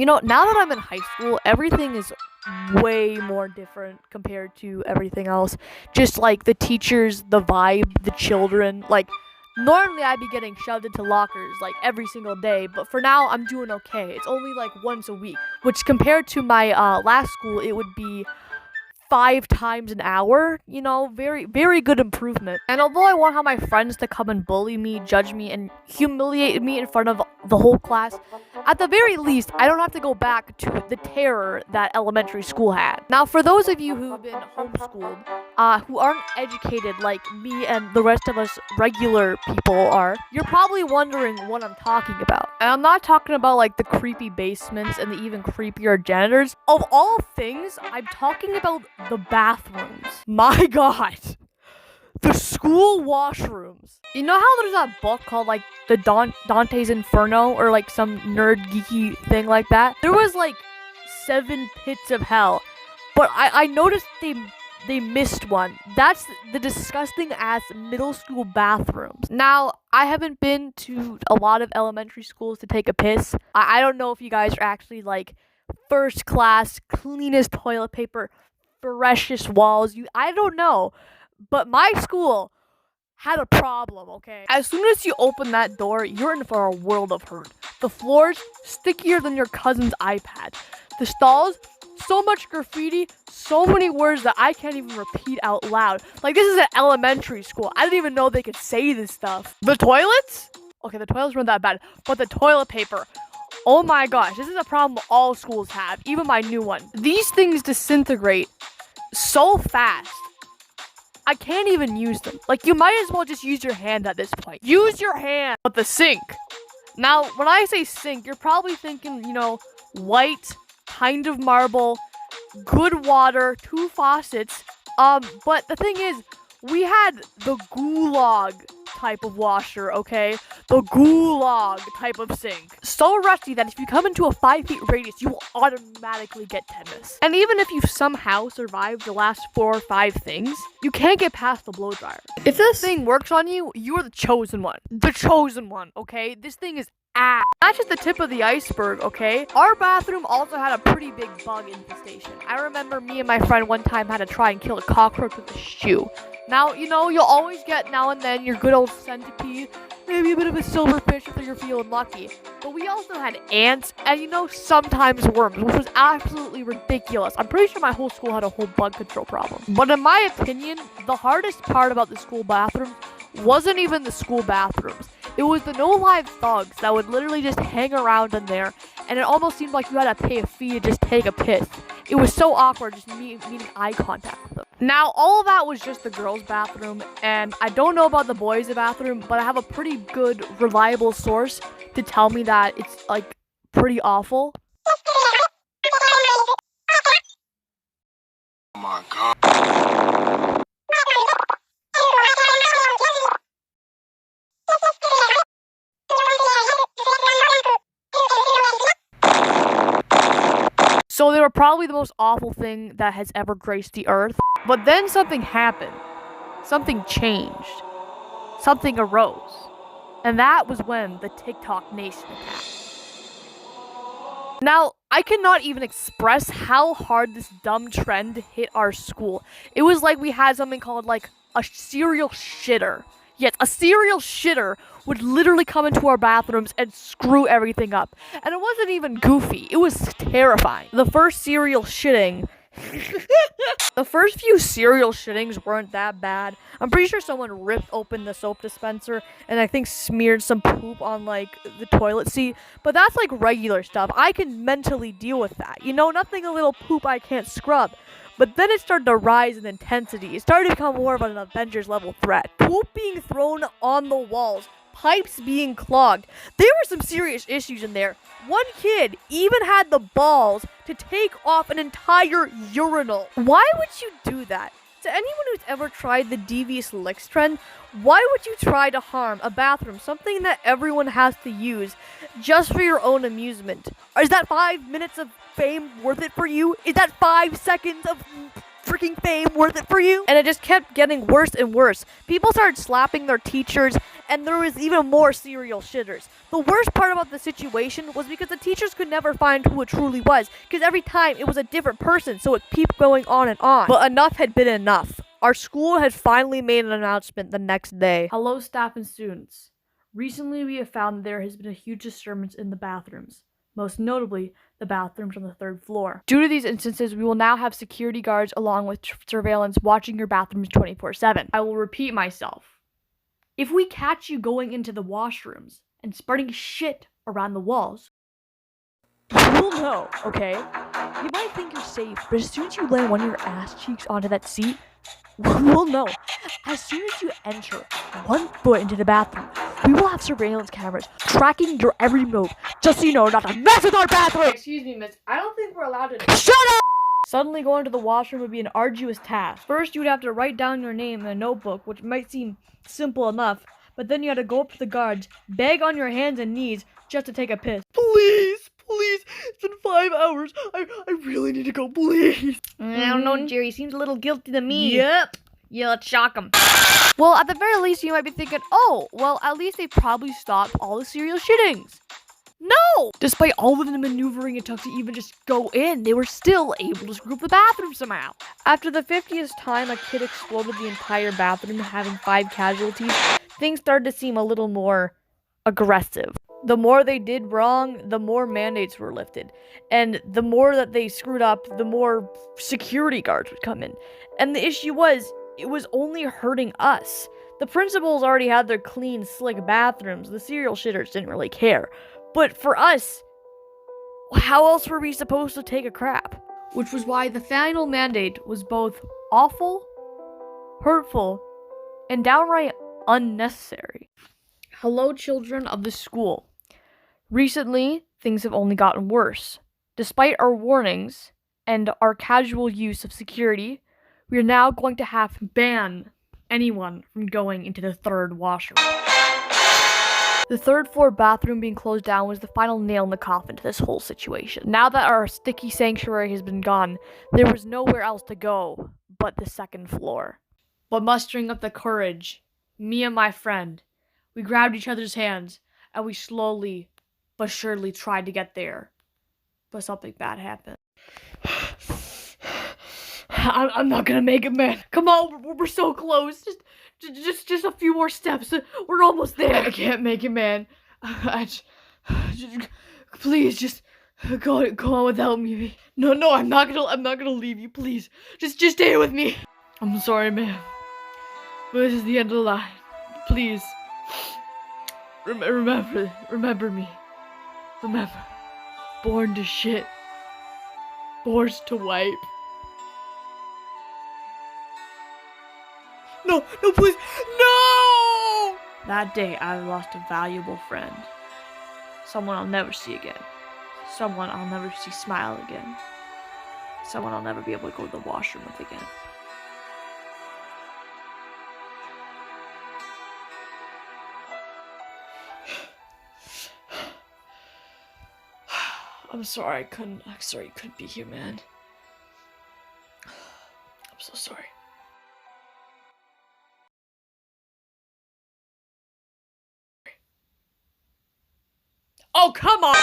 Now that I'm in high school, everything is way more different compared to everything else. Just like the teachers, the vibe, the children. Like, normally I'd be getting shoved into lockers like every single day, but for now I'm doing okay. It's only like once a week, which compared to my last school, it would be 5 times an hour. Very, very good improvement. And although I won't have my friends to come and bully me, judge me, and humiliate me in front of the whole class, at the very least, I don't have to go back to the terror that elementary school had. Now, for those of you who've been homeschooled, who aren't educated like me and the rest of us regular people are, you're probably wondering what I'm talking about. And I'm not talking about like the creepy basements and the even creepier janitors. Of all things, I'm talking about the bathrooms. My god. The school washrooms. You know how there's that book called like the Dante's Inferno or like some nerd geeky thing like that? There was like 7 pits of hell, but I noticed they missed one. That's the disgusting ass middle school bathrooms. Now, I haven't been to a lot of elementary schools to take a piss. I don't know if you guys are actually like first class, cleanest toilet paper, freshest walls. I don't know. But my school had a problem, okay? As soon as you open that door, you're in for a world of hurt. The floors, stickier than your cousin's iPad. The stalls, so much graffiti, so many words that I can't even repeat out loud. Like, this is an elementary school. I didn't even know they could say this stuff. The toilets? Okay, the toilets weren't that bad. But the toilet paper, oh my gosh, this is a problem all schools have, even my new one. These things disintegrate so fast. I can't even use them. Like, you might as well just use your hand at this point. Use your hand. But the sink. Now, when I say sink, you're probably thinking, white, kind of marble, good water, 2 faucets. But the thing is, we had the gulag type of washer, okay? The gulag type of sink. So rusty that if you come into a 5 feet radius, you will automatically get tetanus. And even if you somehow survive the last 4 or 5 things, you can't get past the blow dryer. If this thing works on you, you're the chosen one. The chosen one, okay? This thing is ass. That's just the tip of the iceberg, okay? Our bathroom also had a pretty big bug infestation. I remember me and my friend one time had to try and kill a cockroach with a shoe. Now, you'll always get now and then your good old centipede, maybe a bit of a silverfish if you're feeling lucky. But we also had ants and, sometimes worms, which was absolutely ridiculous. I'm pretty sure my whole school had a whole bug control problem. But in my opinion, the hardest part about the school bathrooms wasn't even the school bathrooms. It was the no-live thugs that would literally just hang around in there, and it almost seemed like you had to pay a fee to just take a piss. It was so awkward just meeting eye contact with them. Now, all of that was just the girls' bathroom, and I don't know about the boys' bathroom, but I have a pretty good, reliable source to tell me that it's, like, pretty awful. Oh my god. So they were probably the most awful thing that has ever graced the earth. But then something happened. Something changed. Something arose. And that was when the TikTok nation attacked. Now, I cannot even express how hard this dumb trend hit our school. It was like we had something called like a serial shitter. Yes, a serial shitter would literally come into our bathrooms and screw everything up. And it wasn't even goofy. It was terrifying. The first serial shitting... The first few serial shittings weren't that bad. I'm pretty sure someone ripped open the soap dispenser and I think smeared some poop on, like, the toilet seat. But that's, like, regular stuff. I can mentally deal with that. Nothing a little poop I can't scrub. But then it started to rise in intensity. It started to become more of an Avengers level threat. Poop being thrown on the walls. Pipes being clogged. There were some serious issues in there. One kid even had the balls to take off an entire urinal. Why would you do that? To anyone who's ever tried the devious licks trend, why would you try to harm a bathroom, something that everyone has to use, just for your own amusement? Is that 5 minutes of fame worth it for you? Is that 5 seconds of freaking fame worth it for you? And it just kept getting worse and worse. People started slapping their teachers and there was even more serial shitters. The worst part about the situation was because the teachers could never find who it truly was, because every time it was a different person, so it kept going on and on. But enough had been enough. Our school had finally made an announcement the next day. Hello, staff and students. Recently, we have found that there has been a huge disturbance in the bathrooms, most notably the bathrooms on the 3rd floor. Due to these instances, we will now have security guards along with surveillance watching your bathrooms 24/7. I will repeat myself. If we catch you going into the washrooms and spreading shit around the walls, you'll know, okay? You might think you're safe, but as soon as you land one of your ass cheeks onto that seat, we'll know. As soon as you enter 1 foot into the bathroom, we will have surveillance cameras tracking your every move, just so you know not to mess with our bathroom! Excuse me, miss. I don't think we're allowed to. Shut up! Suddenly going to the washroom would be an arduous task. First, you would have to write down your name in a notebook, which might seem simple enough, but then you had to go up to the guards, beg on your hands and knees just to take a piss. Please, please, it's been 5 hours. I really need to go, please. I don't know, Jerry. Seems a little guilty to me. Yep. Yeah, let's shock him. Well, at the very least, you might be thinking, oh, well, at least they probably stopped all the serial shittings. No! Despite all of the maneuvering it took to even just go in, they were still able to screw up the bathroom somehow. After the 50th time a kid exploded the entire bathroom, having 5 casualties, things started to seem a little more aggressive. The more they did wrong, the more mandates were lifted. And the more that they screwed up, the more security guards would come in. And the issue was, it was only hurting us. The principals already had their clean, slick bathrooms. The serial shitters didn't really care. But for us, how else were we supposed to take a crap? Which was why the final mandate was both awful, hurtful, and downright unnecessary. Hello, children of the school. Recently, things have only gotten worse. Despite our warnings and our casual use of security, we are now going to have to ban anyone from going into the 3rd washroom. The 3rd floor bathroom being closed down was the final nail in the coffin to this whole situation. Now that our sticky sanctuary has been gone, there was nowhere else to go but the 2nd floor. But mustering up the courage, me and my friend, we grabbed each other's hands and we slowly but surely tried to get there. But something bad happened. I'm not gonna make it, man. Come on, we're so close. Just a few more steps. We're almost there. I can't make it, man. Please, just go on without me. No, I'm not gonna leave you. Please, just stay with me. I'm sorry, man, but this is the end of the line. Please, remember me. Remember, born to shit, forced to wipe. No, please, no! That day, I lost a valuable friend. Someone I'll never see again. Someone I'll never see smile again. Someone I'll never be able to go to the washroom with again. I'm sorry you couldn't be here, man. I'm so sorry. Oh, come on!